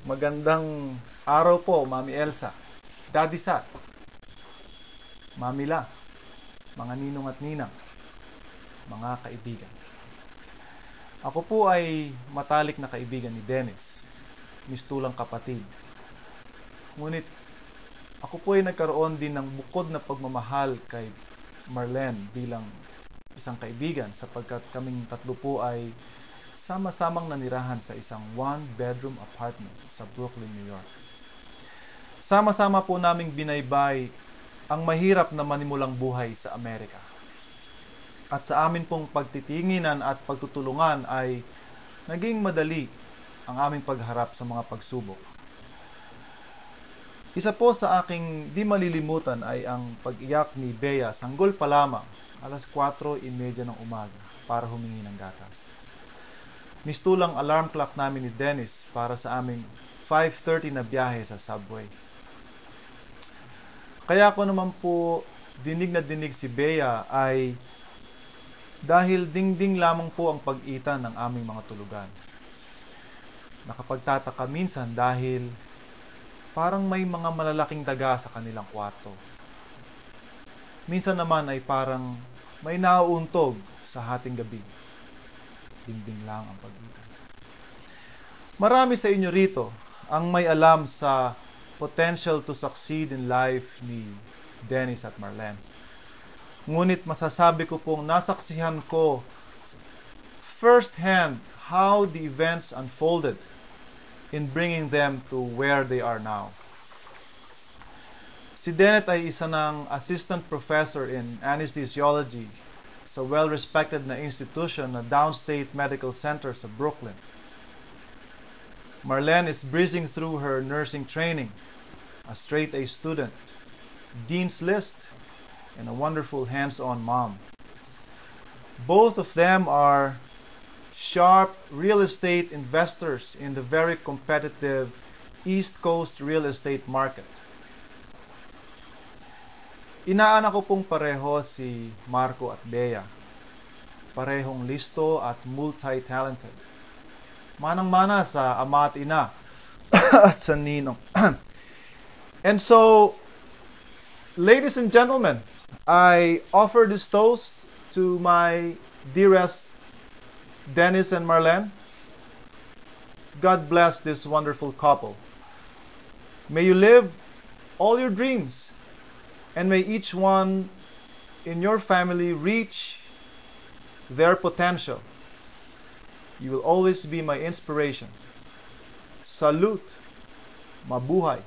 Magandang araw po, Mami Elsa, Daddy Sat, Mami La, mga ninong at ninang, mga kaibigan. Ako po ay matalik na kaibigan ni Dennis, mistulang kapatid. Ngunit ako po ay nagkaroon din ng bukod na pagmamahal kay Marlene bilang isang kaibigan sapagkat kaming tatlo po ay sama-samang nanirahan sa isang one-bedroom apartment sa Brooklyn, New York. Sama-sama po naming binaybay ang mahirap na manimulang buhay sa Amerika. At sa amin pong pagtitinginan at pagtutulungan ay naging madali ang aming pagharap sa mga pagsubok. Isa po sa aking di malilimutan ay ang pag-iyak ni Bea sanggol pa lamang, 4:30 ng umaga para humingi ng gatas. Mistulang alarm clock namin ni Dennis para sa aming 5:30 na biyahe sa subway. Kaya ko naman po dinig na dinig si Bea ay dahil dingding lamang po ang pag-itan ng aming mga tulugan. Nakapagtataka minsan dahil parang may mga malalaking daga sa kanilang kwarto. Minsan naman ay parang may nauuntog sa hating gabi. Dingding lang ang pag-itan. Marami sa inyo rito ang may alam sa potential to succeed in life ni Dennis at Marlene. Ngunit masasabi ko pong nasaksihan ko first-hand how the events unfolded in bringing them to where they are now. Si Dennis ay isa ng assistant professor in anesthesiology sa well-respected na institution na Downstate Medical Center sa Brooklyn. Marlene is breezing through her nursing training, a straight-A student, Dean's List, and a wonderful hands-on mom. Both of them are sharp real estate investors in the very competitive East Coast real estate market. Inaanak ko pong pareho si Marco at Bea. Parehong listo at multi-talented. Manang-mana sa ama at ina at sa ninong. And so, ladies and gentlemen, I offer this toast to my dearest Dennis and Marlene. God bless this wonderful couple. May you live all your dreams, and may each one in your family reach their potential. You will always be my inspiration. Salute. Mabuhay.